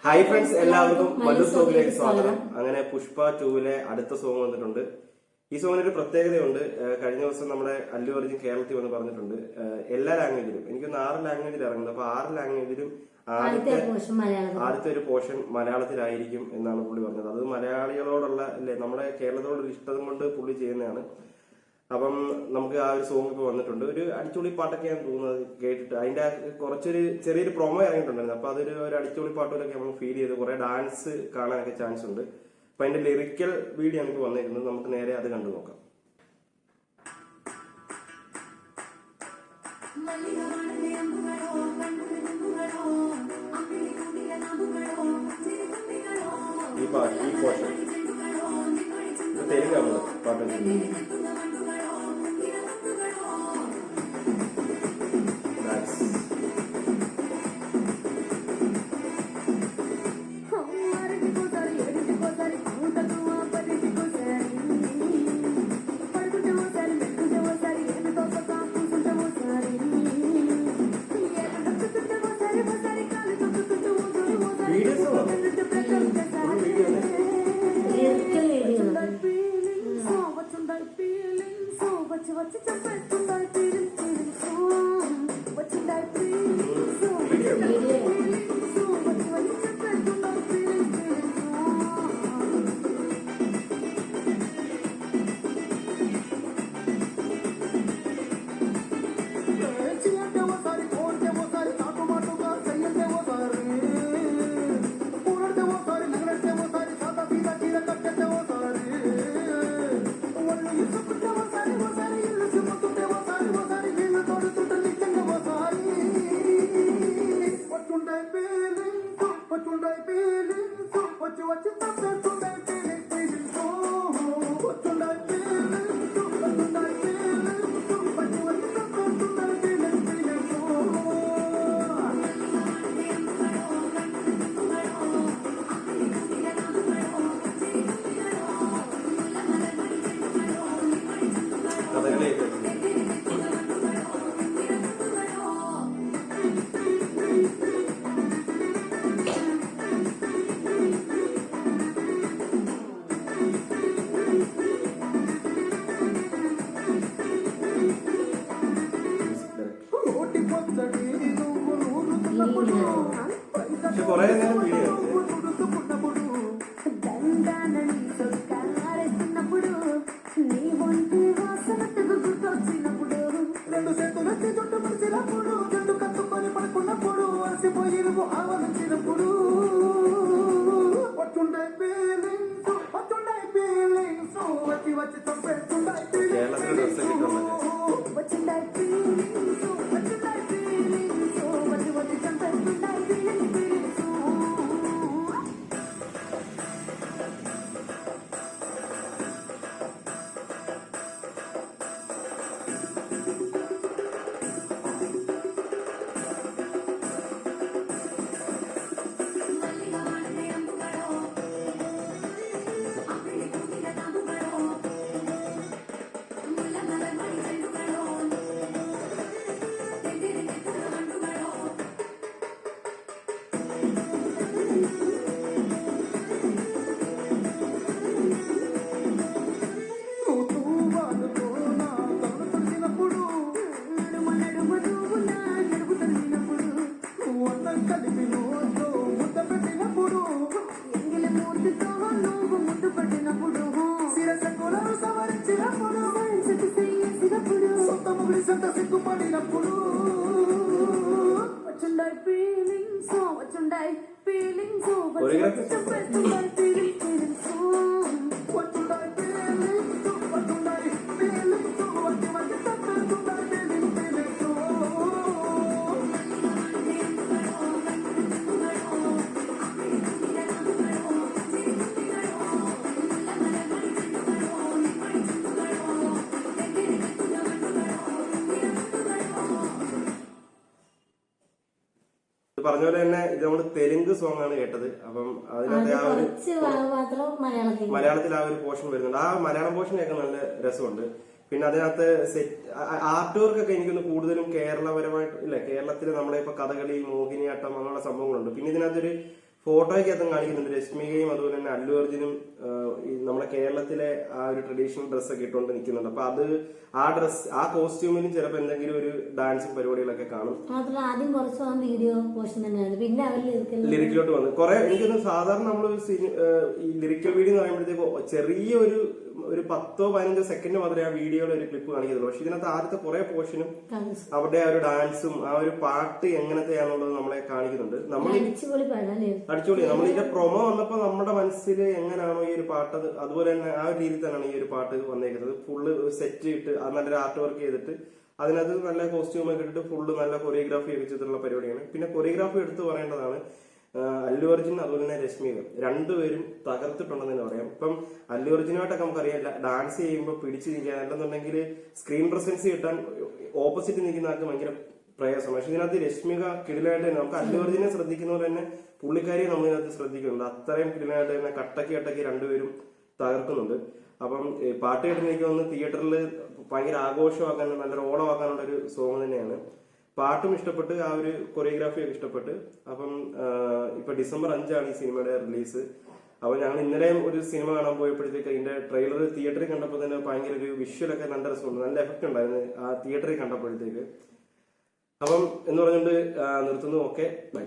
Hi friends, എല്ലാവർക്കും മല്ലു സോങ്ങിലേക്ക് സ്വാഗതം. അങ്ങനെ പുഷ്പ 2-ലെ അടുത്ത സോങ് വന്നിട്ടുണ്ട്. ഈ സോങ്ങിന് ഒരു പ്രത്യേകതയുണ്ട്. കഴിഞ്ഞ ദിവസം നമ്മുടെ അല്ലു അർജുൻ കേരളത്തിൽ വന്ന് പറഞ്ഞിട്ടുണ്ട് എല്ലാ ലാംഗ്വേജിലും, എനിക്കൊന്ന് 6 ലാംഗ്വേജിൽ ഇറങ്ങുന്നത്. അപ്പൊ 6 ലാംഗ്വേജിലും ആദ്യത്തെ ഒരു പോർഷൻ മലയാളത്തിലായിരിക്കും എന്നാണ് പുള്ളി പറഞ്ഞത്. അത് മലയാളികളോടുള്ള അല്ലെ, നമ്മുടെ കേരളത്തോടുള്ള ഇഷ്ടം കൊണ്ട് പുള്ളി ചെയ്യുന്നതാണ്. അപ്പം നമുക്ക് ആ ഒരു സോങ് ഇപ്പൊ വന്നിട്ടുണ്ട്. ഒരു അടിച്ചുപൊളി പാട്ടൊക്കെയാണ് തോന്നുന്നത് കേട്ടിട്ട്. അതിന്റെ ചെറിയൊരു പ്രൊമോ ഇറങ്ങിയിട്ടുണ്ടായിരുന്നു. അപ്പൊ അതൊരു അടിച്ചുപൊളി പാട്ടുകളൊക്കെ നമുക്ക് ഫീൽ ചെയ്ത് കുറെ ഡാൻസ് കാണാനൊക്കെ ചാൻസ് ഉണ്ട്. അപ്പൊ അതിന്റെ ലിറിക്കൽ വീഡിയോ ആണ് ഇപ്പൊ വന്നിരിക്കുന്നത്. നമുക്ക് നേരെ അത് കണ്ടു നോക്കാം. ഈ പോർഷൻ തെലുങ്കാണ് പാട്ട്. കൊറേ നേരം വീഡിയോ കേരളത്തിലെ ഡ്രസ്സൊക്കെ പറഞ്ഞ പോലെ തന്നെ ഇത് നമ്മൾ തെലുങ്ക് സോങ് ആണ് കേട്ടത്. അപ്പം അതിനകത്ത് ആ ഒരു മലയാളത്തിൽ ആ ഒരു പോർഷൻ വരുന്നുണ്ട്. ആ മലയാളം പോർഷനൊക്കെ നല്ല രസമുണ്ട്. പിന്നെ അതിനകത്ത് ആർട്ട് വർക്കൊക്കെ എനിക്കൊന്ന് കൂടുതലും കേരളപരമായിട്ട് ഇല്ല, കേരളത്തിൽ നമ്മളെ ഇപ്പൊ കഥകളി, മോഹിനിയാട്ടം അങ്ങനെയുള്ള സംഭവങ്ങളുണ്ട്. പിന്നെ ഇതിനകത്തൊരു ഫോട്ടോയ്ക്കകത്തും കാണിക്കുന്നുണ്ട് രശ്മികയും അതുപോലെ തന്നെ അല്ലു അർജുനും നമ്മുടെ കേരളത്തിലെ ആ ഒരു ട്രഡീഷണൽ ഡ്രസ്സൊക്കെ ഇട്ടുകൊണ്ട് നിൽക്കുന്നുണ്ട്. അപ്പൊ അത് ആ കോസ്റ്റ്യൂമിലും ചിലപ്പോൾ എന്തെങ്കിലും ഒരു ഡാൻസും പരിപാടികളൊക്കെ കാണും. ആദ്യം കുറച്ച് വീഡിയോ പോർഷൻ തന്നെയാണ്, പിന്നെ അവർ ലിറിക്കിലോട്ട് വന്നു കുറെ. എനിക്കൊന്ന് സാധാരണ നമ്മൾ ഈ ലിറിക്കൽ വീഡിയോ എന്ന് പറയുമ്പോഴത്തേക്ക് ചെറിയ ഒരു 10-15 സെക്കൻഡ് മാത്രമേ ആ വീഡിയോയുടെ ഒരു ക്ലിപ്പ് കാണിക്കത്തുള്ളൂ. പക്ഷെ ഇതിനകത്ത് ആദ്യത്തെ കുറെ പോർഷനും അവരുടെ ആ ഒരു ഡാൻസും ആ ഒരു പാട്ട് എങ്ങനത്തെയാണെന്നുള്ളത് നമ്മളെ കാണിക്കുന്നുണ്ട്. നമ്മൾ അടിച്ചുപൊളി. നമ്മൾ ഇതിന്റെ പ്രൊമോ വന്നപ്പോ നമ്മുടെ മനസ്സിൽ എങ്ങനെയാണോ ഈ ഒരു പാട്ട് അതുപോലെ തന്നെ ആ ഒരു രീതിയിൽ തന്നെയാണ് ഈ ഒരു പാട്ട് വന്നേക്കുന്നത്. ഫുള്ള് സെറ്റ് ഇട്ട് അത് നല്ലൊരു ആർട്ട് വർക്ക് ചെയ്തിട്ട് അതിനകത്ത് നല്ല കോസ്റ്റ്യൂം ഒക്കെ ഇട്ടിട്ട് ഫുള്ള് നല്ല കൊറിയോഗ്രാഫി വെച്ചിട്ടുള്ള പരിപാടിയാണ്. പിന്നെ കൊറിയോഗ്രാഫി എടുത്ത് പറയേണ്ടതാണ് അല്ലു അർജുൻ അതുപോലെ തന്നെ രശ്മിക രണ്ടുപേരും തകർത്തിട്ടുണ്ടെന്ന് തന്നെ പറയാം. ഇപ്പം അല്ലു അർജുനായിട്ടൊക്കെ നമുക്കറിയാം ഡാൻസ് ചെയ്യുമ്പോൾ പിടിച്ചു നിൽക്കാൻ അല്ലെന്നുണ്ടെങ്കിൽ സ്ക്രീൻ പ്രസൻസ് കിട്ടാൻ ഓപ്പോസിറ്റ് നിൽക്കുന്ന ആൾക്ക് ഭയങ്കര പ്രയാസം. പക്ഷെ ഇതിനകത്ത് രശ്മിക കിടിലായിട്ട് തന്നെ നമുക്ക് അല്ലു അർജുനെ ശ്രദ്ധിക്കുന്ന പോലെ തന്നെ പുള്ളിക്കാരിയെ നമ്മളിതിനകത്ത് ശ്രദ്ധിക്കുന്നുണ്ട്. അത്രയും കിടിലായിട്ട് തന്നെ കട്ടക്ക് രണ്ടുപേരും തകർക്കുന്നുണ്ട്. അപ്പം പാട്ട് കേട്ട് എനിക്ക് തോന്നുന്നു തിയേറ്ററിൽ ഭയങ്കര ആഘോഷമാക്കാൻ നല്ലൊരു ഓളമാക്കാനുള്ള ഒരു സോങ് തന്നെയാണ്. പാട്ടും ഇഷ്ടപ്പെട്ട് ആ ഒരു കൊറിയോഗ്രാഫിയൊക്കെ ഇഷ്ടപ്പെട്ട്. അപ്പം ഇപ്പൊ December 5 ഈ സിനിമയുടെ റിലീസ്. അപ്പൊ ഞങ്ങൾ ഇന്നലെ ഒരു സിനിമ കാണാൻ പോയപ്പോഴത്തേക്ക് അതിന്റെ ട്രെയിലർ തിയേറ്ററിൽ കണ്ടപ്പോൾ തന്നെ ഭയങ്കര ഒരു വിഷ്വലൊക്കെ നല്ല രസമുണ്ട്, നല്ല എഫക്ട് ഉണ്ടായിരുന്നു ആ തിയേറ്ററിൽ കണ്ടപ്പോഴത്തേക്ക്. അപ്പം എന്ന് പറഞ്ഞുകൊണ്ട് നിർത്തുന്നു. Okay, by.